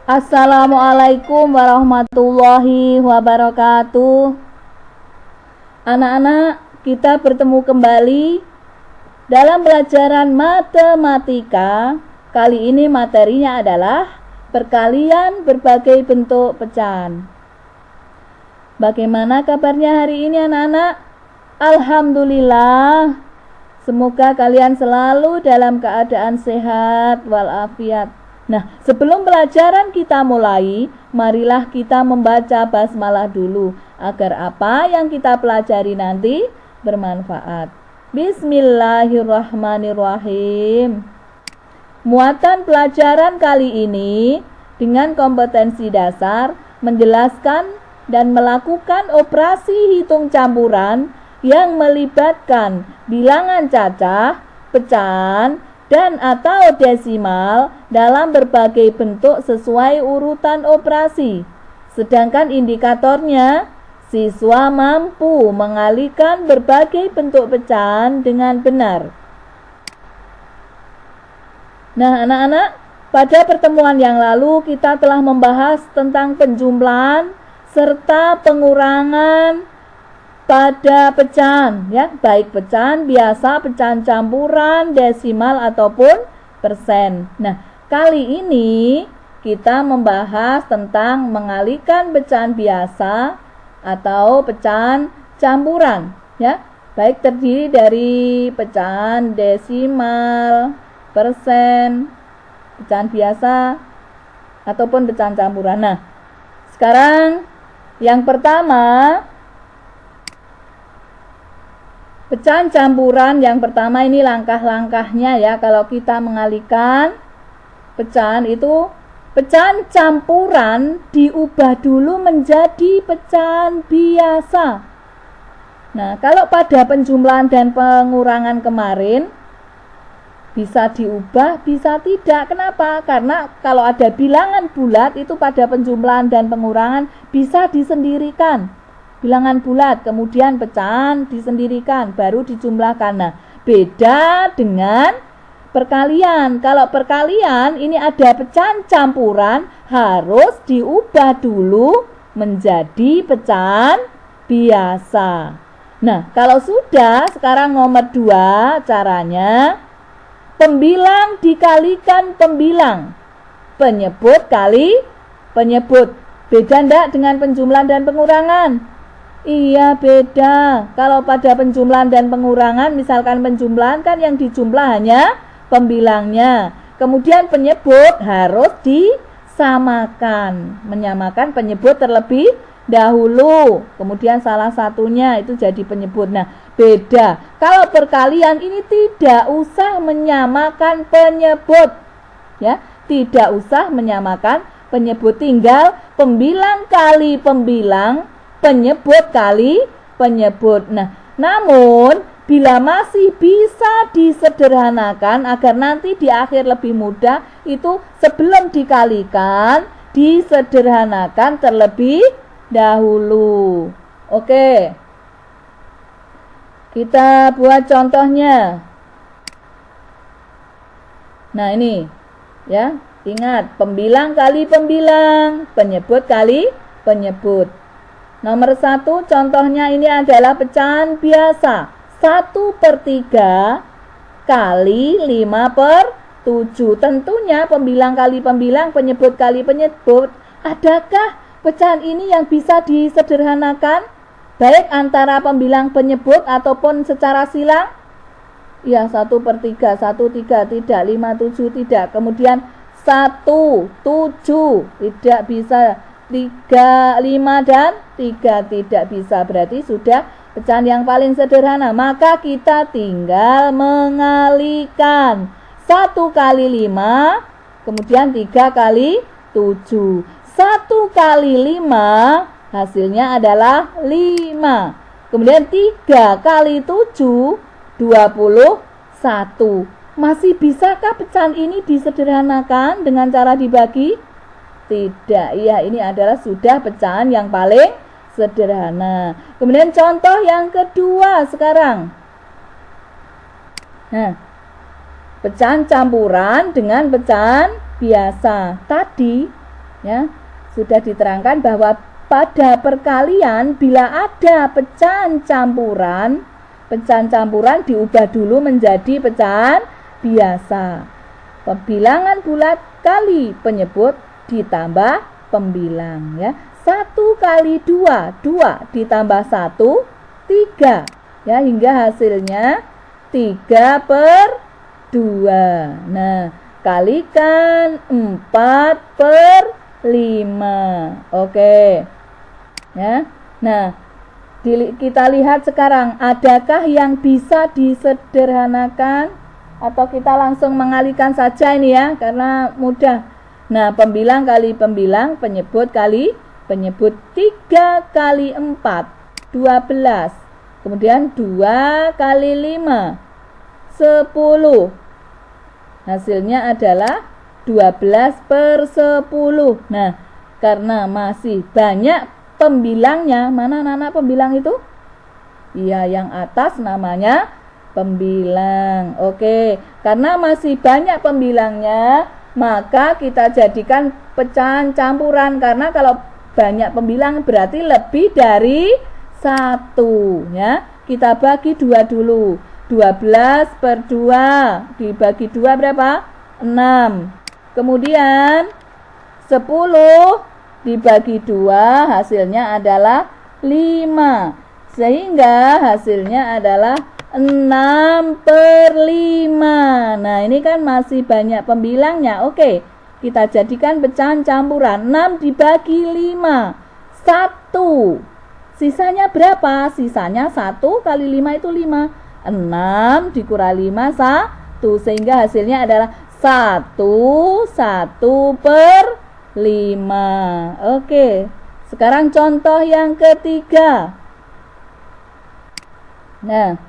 Assalamualaikum warahmatullahi wabarakatuh. Anak-anak, kita bertemu kembali dalam pelajaran matematika. Kali ini materinya adalah perkalian berbagai bentuk pecahan. Bagaimana kabarnya hari ini anak-anak? Alhamdulillah. Semoga kalian selalu dalam keadaan sehat walafiat. Nah, sebelum pelajaran kita mulai, marilah kita membaca basmalah dulu agar apa yang kita pelajari nanti bermanfaat. Bismillahirrahmanirrahim. Muatan pelajaran kali ini dengan kompetensi dasar menjelaskan dan melakukan operasi hitung campuran yang melibatkan bilangan cacah, pecahan, dan atau desimal dalam berbagai bentuk sesuai urutan operasi. Sedangkan indikatornya, siswa mampu mengalihkan berbagai bentuk pecahan dengan benar. Nah anak-anak, pada pertemuan yang lalu kita telah membahas tentang penjumlahan serta pengurangan pada pecahan, ya, baik pecahan biasa, pecahan campuran, desimal ataupun persen. Nah, kali ini kita membahas tentang mengalihkan pecahan biasa atau pecahan campuran, ya, baik terdiri dari pecahan desimal, persen, pecahan biasa ataupun pecahan campuran. Nah, sekarang yang pertama, pecahan campuran yang pertama ini langkah-langkahnya ya. Kalau kita mengalihkan pecahan itu, pecahan campuran diubah dulu menjadi pecahan biasa. Nah, kalau pada penjumlahan dan pengurangan kemarin bisa diubah, bisa tidak. Kenapa? Karena kalau ada bilangan bulat itu pada penjumlahan dan pengurangan bisa disendirikan. Bilangan bulat, kemudian pecahan disendirikan, baru dijumlahkan. Nah, beda dengan perkalian. Kalau perkalian ini ada pecahan campuran, harus diubah dulu menjadi pecahan biasa. Nah, kalau sudah, sekarang nomor 2 caranya, pembilang dikalikan pembilang, penyebut kali penyebut. Beda enggak dengan penjumlahan dan pengurangan? Iya, beda. Kalau pada penjumlahan dan pengurangan, misalkan penjumlahan kan yang dijumlah hanya pembilangnya. Kemudian penyebut harus disamakan. Menyamakan penyebut terlebih dahulu. Kemudian salah satunya itu jadi penyebut. Nah, beda. Kalau perkalian ini tidak usah menyamakan penyebut. Ya, tidak usah menyamakan penyebut. Tinggal pembilang kali pembilang, penyebut kali penyebut. Nah, namun bila masih bisa disederhanakan agar nanti di akhir lebih mudah, itu sebelum dikalikan disederhanakan terlebih dahulu. Oke, kita buat contohnya. Nah, ini ya, ingat, pembilang kali pembilang, penyebut kali penyebut. Nomor 1 contohnya ini adalah pecahan biasa, 1/3 kali 5/7. Tentunya pembilang kali pembilang, penyebut kali penyebut. Adakah pecahan ini yang bisa disederhanakan baik antara pembilang penyebut ataupun secara silang? Ya, 1/3, 1/3 tidak, 5/7 tidak. Kemudian 1/7 tidak bisa. 3, 5 dan 3 tidak bisa. Berarti sudah pecahan yang paling sederhana. Maka kita tinggal mengalihkan 1 kali 5, kemudian 3 kali 7. 1 kali 5 hasilnya adalah 5. Kemudian 3 kali 7, 21. Masih bisakah pecahan ini disederhanakan dengan cara dibagi? Tidak, ya, ini adalah sudah pecahan yang paling sederhana. Kemudian contoh yang kedua sekarang. Nah, pecahan campuran dengan pecahan biasa. Tadi Ya, sudah diterangkan bahwa pada perkalian bila ada pecahan campuran diubah dulu menjadi pecahan biasa. Pembilangan bulat kali penyebut ditambah pembilang, ya. 1 kali 2, 2 ditambah 1, 3, ya, hingga hasilnya 3/2. Nah, kalikan 4/5. Oke. Ya. Nah, kita lihat sekarang, adakah yang bisa disederhanakan atau kita langsung mengalihkan saja ini ya, karena mudah. Nah, pembilang kali pembilang, penyebut kali penyebut. 3 kali 4, 12. Kemudian 2 kali 5, 10. Hasilnya adalah 12/10. Nah, karena masih banyak pembilangnya, mana anak pembilang itu? Iya, yang atas namanya pembilang. Oke, karena masih banyak pembilangnya, maka kita jadikan pecahan campuran, karena kalau banyak pembilang berarti lebih dari 1, ya. Kita bagi 2 dulu. 12/2 dibagi 2 berapa? 6. Kemudian 10 dibagi 2 hasilnya adalah 5. Sehingga hasilnya adalah 6/5. Nah, ini kan masih banyak pembilangnya. Oke, kita jadikan pecahan campuran. 6 dibagi 5, 1. Sisanya berapa? Sisanya 1 kali 5 itu 5. 6 dikurangi 5, 1. Sehingga hasilnya adalah 1/5. Oke, sekarang contoh yang ketiga. Nah,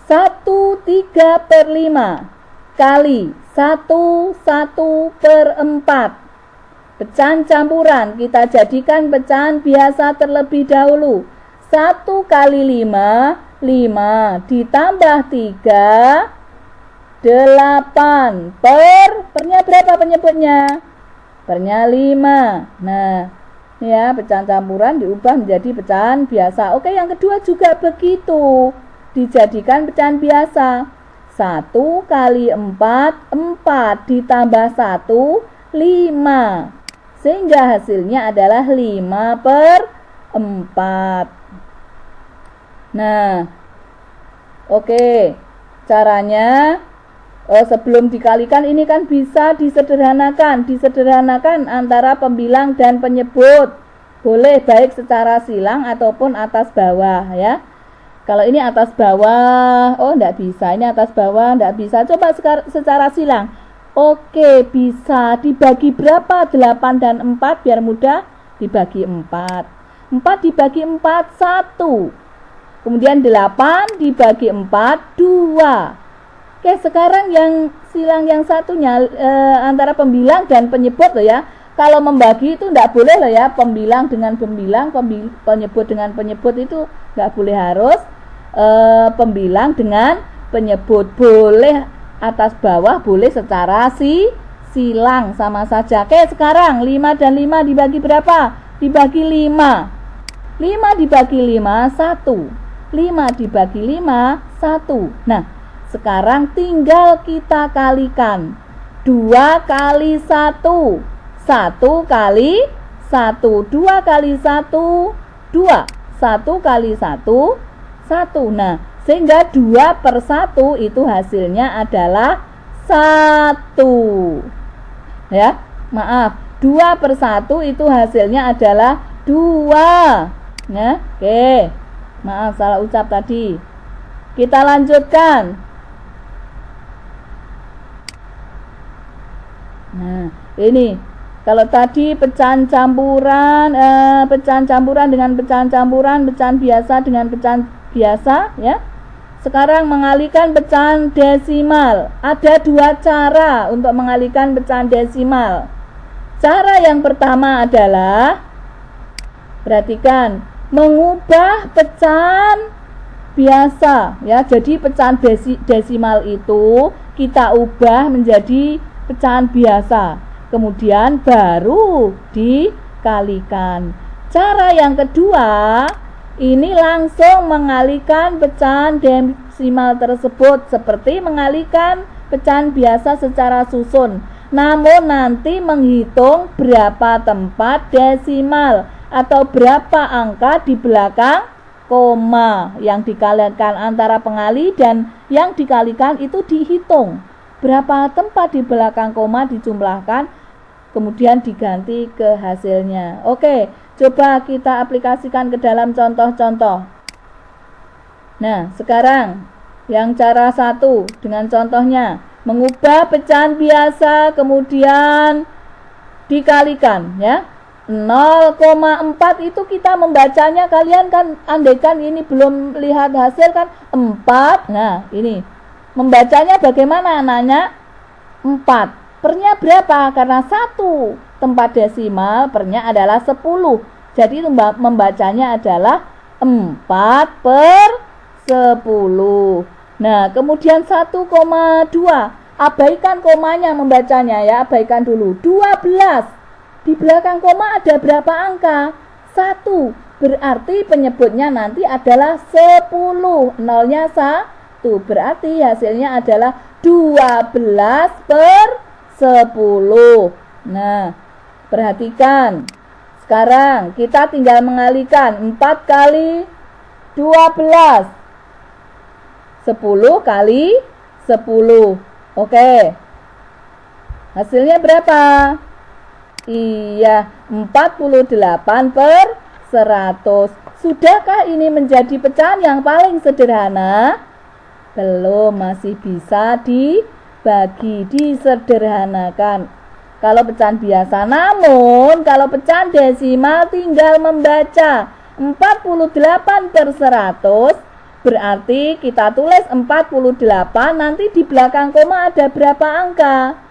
1/3/5 kali 1/4. Pecahan campuran kita jadikan pecahan biasa terlebih dahulu. 1 kali 5, 5 ditambah 3, 8. Pernya berapa penyebutnya? Pernya 5. Nah, ya, pecahan campuran diubah menjadi pecahan biasa. Oke, yang kedua juga begitu. Dijadikan pecahan biasa. 1 kali 4, 4 ditambah 1, 5. Sehingga hasilnya adalah 5/4. Nah, oke, caranya sebelum dikalikan ini kan bisa disederhanakan antara pembilang dan penyebut. Boleh baik secara silang ataupun atas bawah, ya. Kalau ini atas bawah, enggak bisa. Ini atas bawah enggak bisa. Coba secara silang. Oke, bisa dibagi berapa? 8 dan 4 biar mudah. Dibagi 4. 4 dibagi 4, 1. Kemudian 8 dibagi 4, 2. Oke, sekarang yang silang yang satunya antara pembilang dan penyebut loh ya. Kalau membagi itu enggak boleh loh ya, pembilang dengan pembilang, penyebut dengan penyebut itu enggak boleh, harus pembilang dengan penyebut. Boleh atas bawah, boleh secara silang, sama saja. Oke, sekarang 5 dan 5 dibagi berapa? Dibagi 5. 5 dibagi 5, 1. 5 dibagi 5, 1. Nah, sekarang tinggal kita kalikan. 2 kali 1, 1 kali 1. 2 kali 1, 2. 1 kali 1, 1. Nah, sehingga 2/1 itu hasilnya adalah 1. Ya, maaf, 2/1 itu hasilnya adalah 2. Ya, oke. Maaf, salah ucap tadi. Kita lanjutkan. Nah, ini kalau tadi pecahan campuran dengan pecahan campuran, pecahan biasa dengan pecahan biasa, ya. Sekarang mengalihkan pecahan desimal. Ada 2 cara untuk mengalihkan pecahan desimal. Cara yang pertama adalah, perhatikan, mengubah pecahan biasa, ya. Jadi pecahan desimal itu kita ubah menjadi pecahan biasa. kemudian baru dikalikan. Cara yang kedua, ini langsung mengalihkan pecahan desimal tersebut seperti mengalihkan pecahan biasa secara susun, namun nanti menghitung berapa tempat desimal atau berapa angka di belakang koma yang dikalikan antara pengalih dan yang dikalikan itu dihitung. Berapa tempat di belakang koma dijumlahkan, kemudian diganti ke hasilnya. Oke, coba kita aplikasikan ke dalam contoh-contoh. Nah, sekarang yang cara 1 dengan contohnya, mengubah pecahan biasa kemudian dikalikan ya. 0,4 itu kita membacanya, kalian kan andaikan ini belum lihat hasil kan 4. Nah, ini membacanya bagaimana anaknya? 4. Pernya berapa? Karena 1 tempat desimal, pernya adalah 10. Jadi membacanya adalah 4/10. Nah, kemudian 1,2. Abaikan komanya membacanya ya, abaikan dulu. 12. Di belakang koma ada berapa angka? 1. Berarti penyebutnya nanti adalah 10. Nolnya 1. Berarti hasilnya adalah 12/10. Nah, perhatikan. Sekarang kita tinggal mengalihkan 4 kali 12. 10 kali 10. Oke. Hasilnya berapa? Iya, 48/100. Sudahkah ini menjadi pecahan yang paling sederhana? Belum, masih bisa dibagi, disederhanakan. Kalau pecahan biasa, namun kalau pecahan desimal tinggal membaca 48/100, berarti kita tulis 48, nanti di belakang koma ada berapa angka?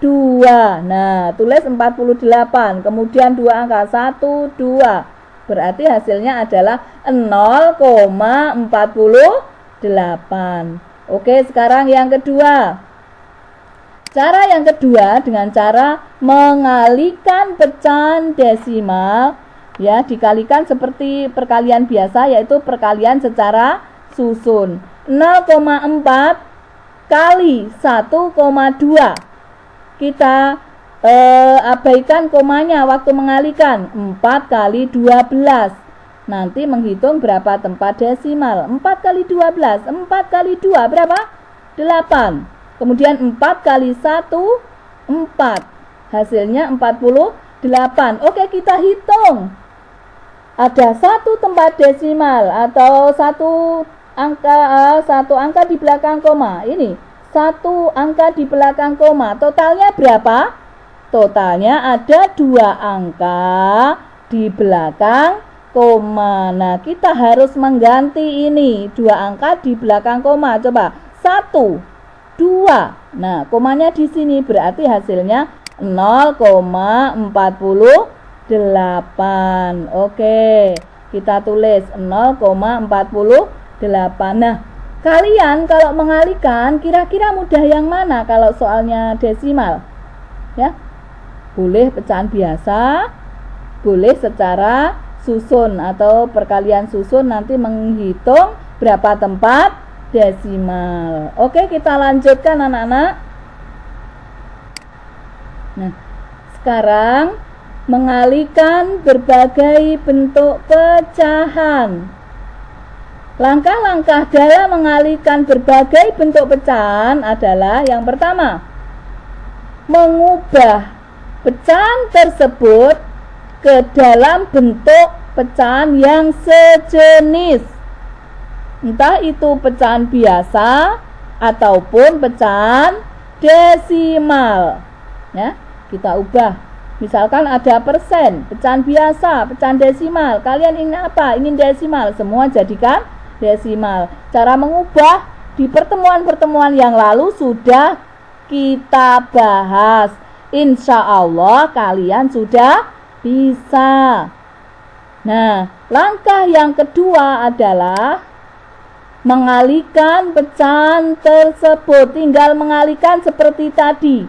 2. Nah, tulis 48, kemudian 2 angka, 1, 2. Berarti hasilnya adalah 0,48. Oke, sekarang yang kedua. Cara yang kedua dengan cara mengalihkan pecahan desimal ya, dikalikan seperti perkalian biasa, yaitu perkalian secara susun. 0,4 kali 1,2. Kita abaikan komanya waktu mengalihkan. 4 kali 12. Nanti menghitung berapa tempat desimal. 4 kali 12. 4 kali 2 berapa? 8. Kemudian 4 kali 1, 4. Hasilnya 48. Oke, kita hitung. Ada 1 tempat desimal atau satu angka di belakang koma. Ini 1 angka di belakang koma. Totalnya berapa? Totalnya ada 2 angka di belakang koma. Nah, kita harus mengganti ini 2 angka di belakang koma. Coba 1, 2. Nah, komanya di sini, berarti hasilnya 0,48. Oke, kita tulis 0,48. Nah, kalian kalau mengalihkan kira-kira mudah yang mana kalau soalnya desimal? Ya. Boleh pecahan biasa, boleh secara susun atau perkalian susun, nanti menghitung berapa tempat desimal. Oke, kita lanjutkan anak-anak. Nah, sekarang mengalihkan berbagai bentuk pecahan. Langkah-langkah dalam mengalihkan berbagai bentuk pecahan adalah yang pertama, mengubah pecahan tersebut ke dalam bentuk pecahan yang sejenis. Entah itu pecahan biasa ataupun pecahan desimal. Ya, kita ubah. Misalkan ada persen, pecahan biasa, pecahan desimal. Kalian ingin apa? Ingin desimal, semua jadikan desimal. Cara mengubah di pertemuan-pertemuan yang lalu sudah kita bahas. Insya Allah kalian sudah bisa. Nah, langkah yang kedua adalah mengalihkan pecahan tersebut. Tinggal mengalihkan seperti tadi.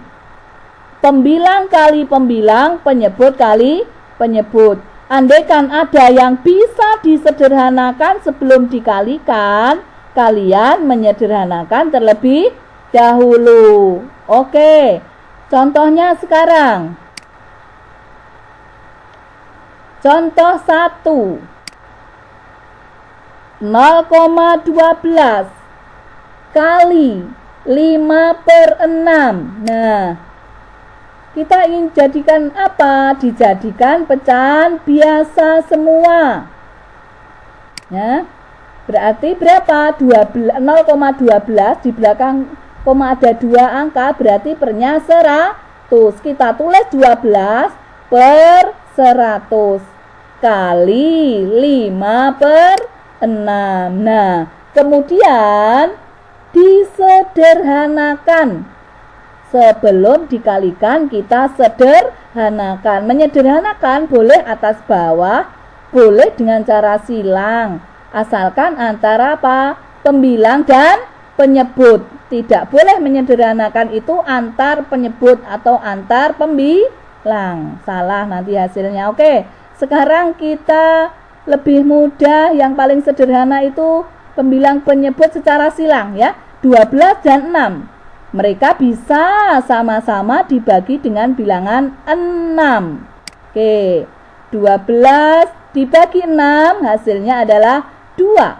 pembilang kali pembilang, penyebut kali penyebut. Andaikan ada yang bisa disederhanakan sebelum dikalikan, kalian menyederhanakan terlebih dahulu. Oke, contohnya sekarang. Contoh 1. 0,12 kali 5/6. Nah, kita ingin jadikan apa? Dijadikan pecahan biasa semua. Ya. Berarti berapa? 0,12 di belakang koma ada 2 angka, berarti pernya 100. Kita tulis 12 per 100 kali 5/6. Nah, kemudian disederhanakan. Sebelum dikalikan kita sederhanakan. Menyederhanakan boleh atas bawah, boleh dengan cara silang. Asalkan antara apa? Pembilang dan penyebut. Tidak boleh menyederhanakan itu antar penyebut atau antar pembilang. Salah nanti hasilnya. Oke, sekarang kita lebih mudah. Yang paling sederhana itu pembilang penyebut secara silang ya. 12 dan 6. Mereka bisa sama-sama dibagi dengan bilangan 6. Oke, 12 dibagi 6 hasilnya adalah 2.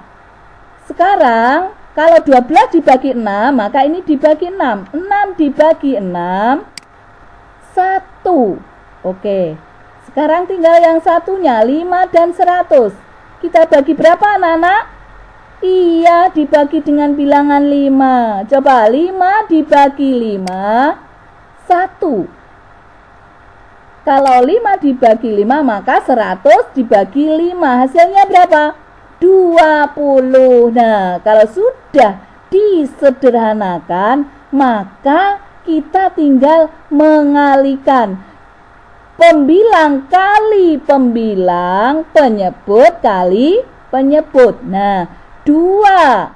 Sekarang kalau 12 dibagi 6, maka ini dibagi 6. 6 dibagi 6, 1. Oke, sekarang tinggal yang satunya, 5 dan 100. Kita bagi berapa anak-anak? Iya, dibagi dengan bilangan 5. Coba, 5 dibagi 5, 1. Kalau 5 dibagi 5, maka 100 dibagi 5. Hasilnya berapa? 20. Nah, kalau sudah disederhanakan, maka kita tinggal mengalihkan. Pembilang kali pembilang, penyebut kali penyebut. Nah, 2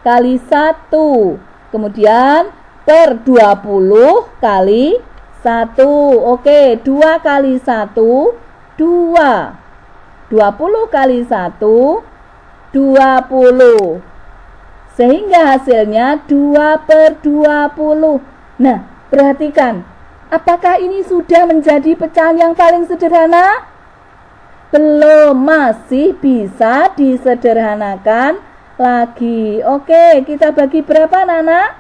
kali 1. Kemudian per 20 kali 1. Oke, 2 kali 1, 2. 20 kali 1, 20. Sehingga hasilnya 2/20. Nah, perhatikan. Apakah ini sudah menjadi pecahan yang paling sederhana? Belum, masih bisa disederhanakan lagi. Oke, kita bagi berapa, Nana?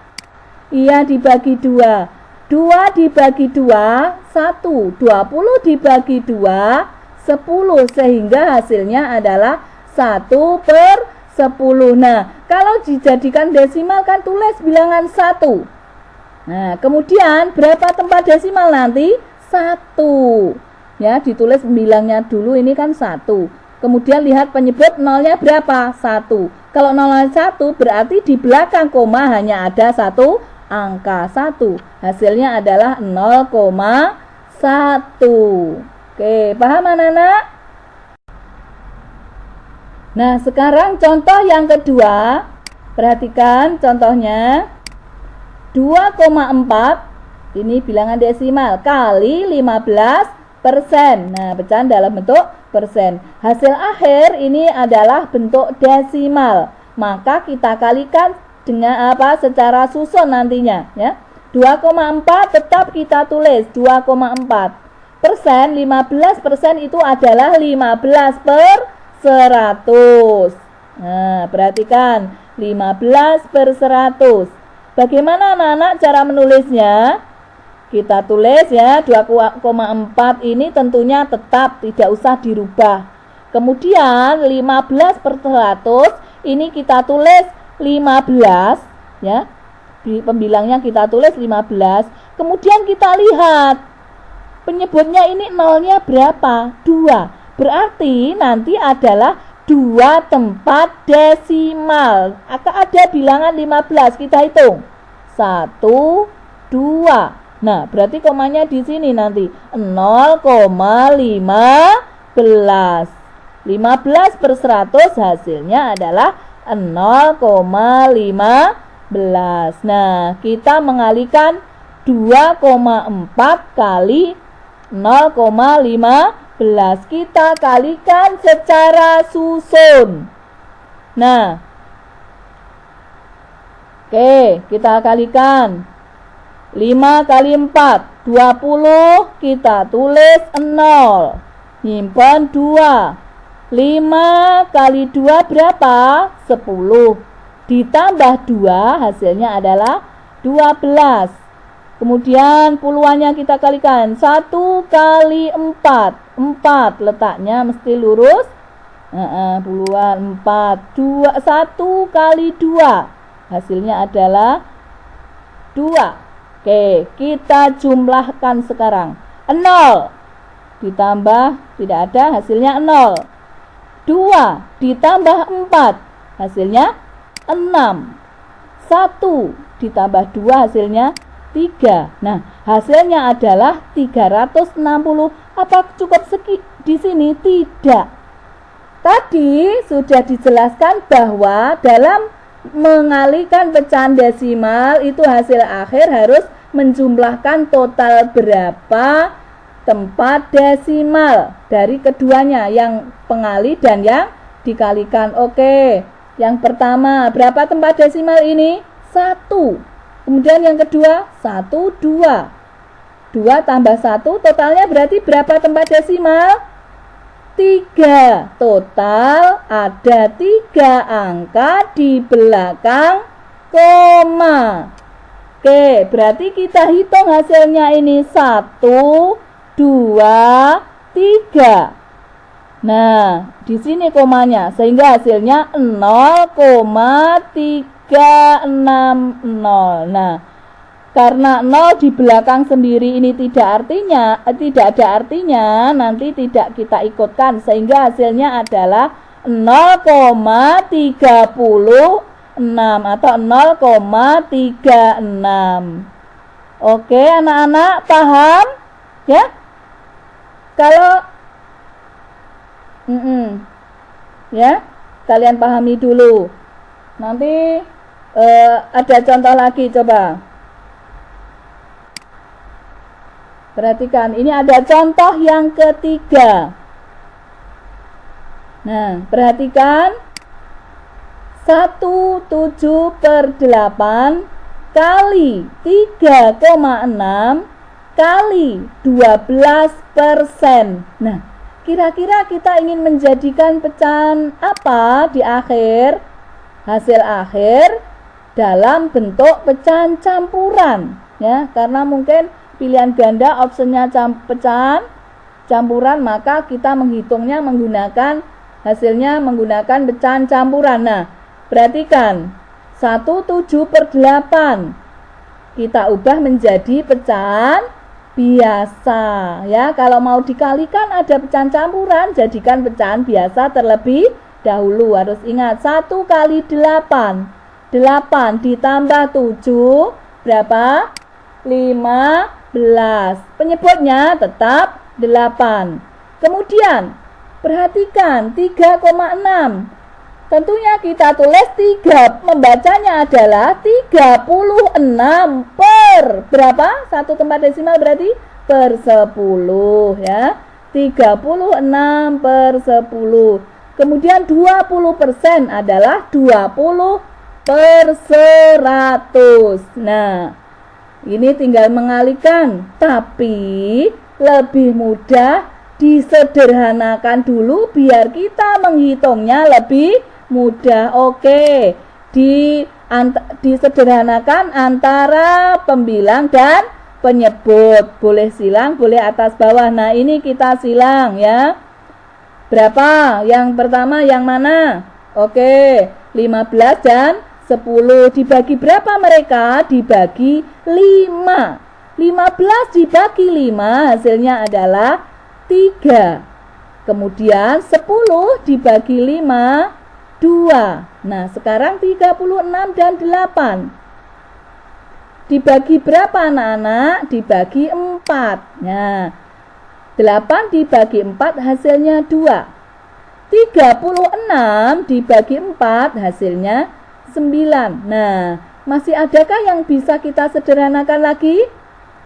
Iya, dibagi 2. 2 dibagi 2, 1. 20 dibagi 2, 10. Sehingga hasilnya adalah 1/10. Nah, kalau dijadikan desimal kan tulis bilangan 1. Nah, kemudian berapa tempat desimal nanti? 1. Ya, ditulis bilangnya dulu, ini kan 1. Kemudian lihat penyebut nolnya berapa? 1. Kalau nolnya 1 berarti di belakang koma hanya ada 1 angka 1. Hasilnya adalah 0,1. Oke, paham anak-anak? Nah, sekarang contoh yang kedua. Perhatikan contohnya. 2,4 ini bilangan desimal kali 15%. Nah, pecahan dalam bentuk persen. Hasil akhir ini adalah bentuk desimal. Maka kita kalikan dengan apa? Secara susun nantinya ya. 2,4 tetap kita tulis 2,4. Persen, 15% itu adalah 15/100. Nah, perhatikan 15/100. Bagaimana anak-anak cara menulisnya? Kita tulis ya, 2,4 ini tentunya tetap tidak usah dirubah. Kemudian 15/100 ini kita tulis 15 ya. Pembilangnya kita tulis 15. Kemudian kita lihat penyebutnya ini nolnya berapa? 2. Berarti nanti adalah 2 tempat desimal. Akan ada bilangan 15, kita hitung. 1, 2. Nah, berarti komanya di sini nanti 0,15. 15/100 hasilnya adalah 0,15. Nah, kita mengalihkan 2,4 kali 0,15. Kita kalikan secara susun. Nah, oke, kita kalikan. 5 kali 4, 20, kita tulis 0. Nyimpen 2. 5 kali 2 berapa? 10. Ditambah 2, hasilnya adalah 12. Kemudian puluhannya kita kalikan. 1 kali 4. 4 letaknya mesti lurus. Puluhan 4. 1 kali 2. Hasilnya adalah 2. Oke, kita jumlahkan sekarang. 0 ditambah, tidak ada, hasilnya 0. 2 ditambah 4, hasilnya 6. 1 ditambah 2, hasilnya 3. Nah, hasilnya adalah 360. Apa cukup di sini? Tidak. Tadi sudah dijelaskan bahwa dalam mengalihkan pecahan desimal itu hasil akhir harus menjumlahkan total berapa tempat desimal dari keduanya, yang pengalih dan yang dikalikan. Oke, yang pertama berapa tempat desimal ini? 1. Kemudian yang kedua 1, 2. 2 tambah 1 totalnya berarti berapa tempat desimal? 3. Total ada 3 angka di belakang koma. Oke, berarti kita hitung hasilnya ini 1, 2, 3. Nah, di sini komanya sehingga hasilnya 0,360. Nah, karena 0 di belakang sendiri ini tidak ada artinya, nanti tidak kita ikutkan sehingga hasilnya adalah 0,36 atau 0,36. Oke, anak-anak paham? Ya? Kalau ya, kalian pahami dulu. Nanti ada contoh lagi, coba perhatikan. Ini ada contoh yang ketiga. Nah, perhatikan. 1/7/8 kali 3,6 kali 12%. Nah, kira-kira kita ingin menjadikan pecahan apa di akhir? Hasil akhir dalam bentuk pecahan campuran, ya, karena mungkin pilihan ganda opsinya pecahan campuran, maka kita menghitungnya menggunakan hasilnya menggunakan pecahan campuran. Nah, perhatikan 1/7/8 kita ubah menjadi pecahan biasa, ya. Kalau mau dikalikan ada pecahan campuran, jadikan pecahan biasa terlebih dahulu. Harus ingat 1 kali 8. 8 ditambah 7 berapa? 15. Penyebutnya tetap 8. Kemudian perhatikan 3,6. Tentunya kita tulis 3, membacanya adalah 36 per berapa? Satu tempat desimal berarti per 10, ya. 36 per 10. Kemudian 20% adalah 20 per 100. Nah, ini tinggal mengalihkan, tapi lebih mudah disederhanakan dulu biar kita menghitungnya lebih mudah. Oke, disederhanakan antara pembilang dan penyebut. Boleh silang, boleh atas bawah. Nah, ini kita silang, ya. Berapa? Yang pertama yang mana? Oke, 15 dan 10. Dibagi berapa mereka? Dibagi 5. 15 dibagi 5 hasilnya adalah 3. Kemudian 10 dibagi 5 2. Nah, sekarang 36 dan 8. Dibagi berapa anak-anak? Dibagi 4. Nah, 8 dibagi 4 hasilnya 2. 36 dibagi 4 hasilnya 9. Nah, masih adakah yang bisa kita sederhanakan lagi?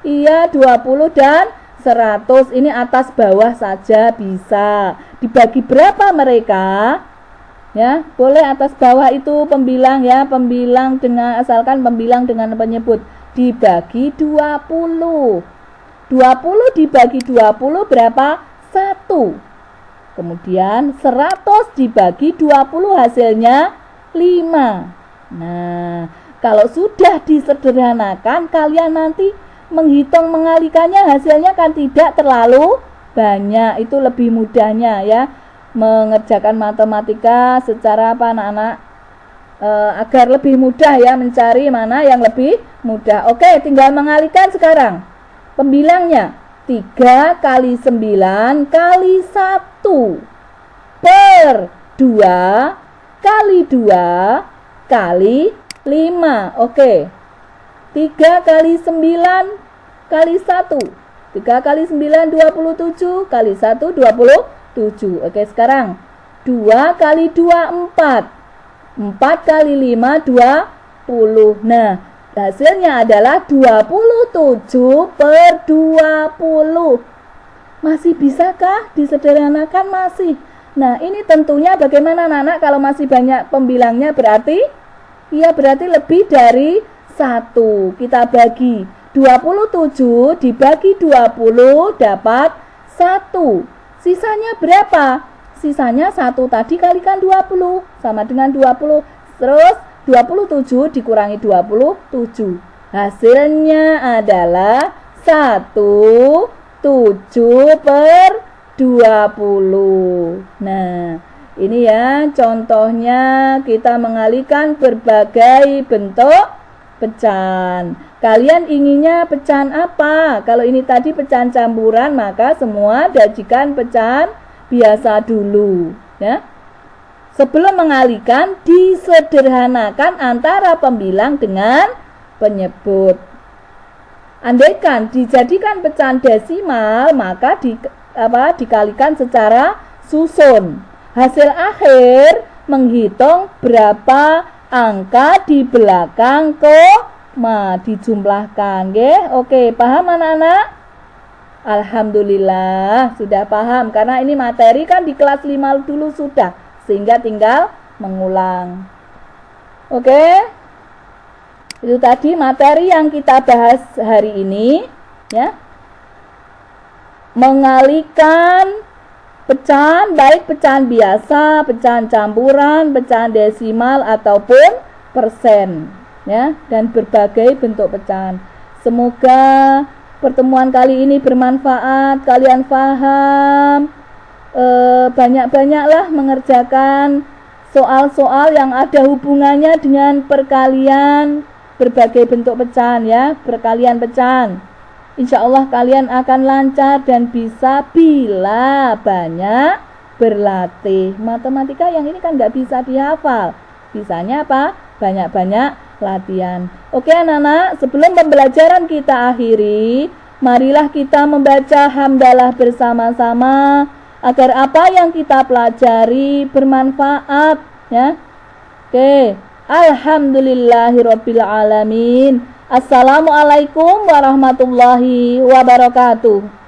Iya, 20 dan 100. Ini atas bawah saja bisa. Dibagi berapa mereka? Ya, boleh atas bawah itu pembilang ya, pembilang dengan asalkan pembilang dengan penyebut. Dibagi 20. 20 dibagi 20 berapa? 1. Kemudian 100 dibagi 20 hasilnya 5. Nah, kalau sudah disederhanakan, kalian nanti menghitung mengalikannya hasilnya kan tidak terlalu banyak. Itu lebih mudahnya ya, mengerjakan matematika secara apa anak-anak, agar lebih mudah ya, mencari mana yang lebih mudah. Oke, tinggal mengalihkan sekarang. Pembilangnya 3 kali 9 kali 1 per 2 kali 2 kali 5. Oke, 3 kali 9 kali 1. 3 kali 9 27 kali 1 27. Oke, sekarang 2 kali 2 4. 4 kali 5 20. Nah, hasilnya adalah 27 per 20. Masih bisakah disederhanakan? Masih. Nah, ini tentunya bagaimana anak-anak kalau masih banyak pembilangnya, berarti ya berarti lebih dari 1. Kita bagi 27 dibagi 20 dapat 1. Sisanya berapa? Sisanya 1 tadi kalikan 20 sama dengan 20. Terus 27 dikurangi 27. Hasilnya adalah 17 per 20. Nah, ini ya contohnya kita mengalihkan berbagai bentuk pecahan. Kalian inginnya pecahan apa? Kalau ini tadi pecahan campuran, maka semua dajikan pecahan biasa dulu ya. Sebelum mengalihkan, disederhanakan antara pembilang dengan penyebut. Andaikan dijadikan pecahan desimal, maka dikalikan secara susun. Hasil akhir menghitung berapa angka di belakang koma dijumlahkan. Oke, paham anak-anak? Alhamdulillah sudah paham, karena ini materi kan di kelas 5 dulu sudah, sehingga tinggal mengulang. Oke, itu tadi materi yang kita bahas hari ini ya. Mengalihkan pecahan, baik pecahan biasa, pecahan campuran, pecahan desimal ataupun persen ya, dan berbagai bentuk pecahan. Semoga pertemuan kali ini bermanfaat, kalian paham, banyak-banyaklah mengerjakan soal-soal yang ada hubungannya dengan perkalian berbagai bentuk pecahan ya, perkalian pecahan. Insya Allah kalian akan lancar dan bisa bila banyak berlatih. Matematika yang ini kan nggak bisa dihafal, bisanya apa? Banyak-banyak latihan. Oke anak-anak, sebelum pembelajaran kita akhiri, marilah kita membaca hamdalah bersama-sama agar apa yang kita pelajari bermanfaat ya. Oke, alhamdulillahirabbil alamin. Assalamualaikum warahmatullahi wabarakatuh.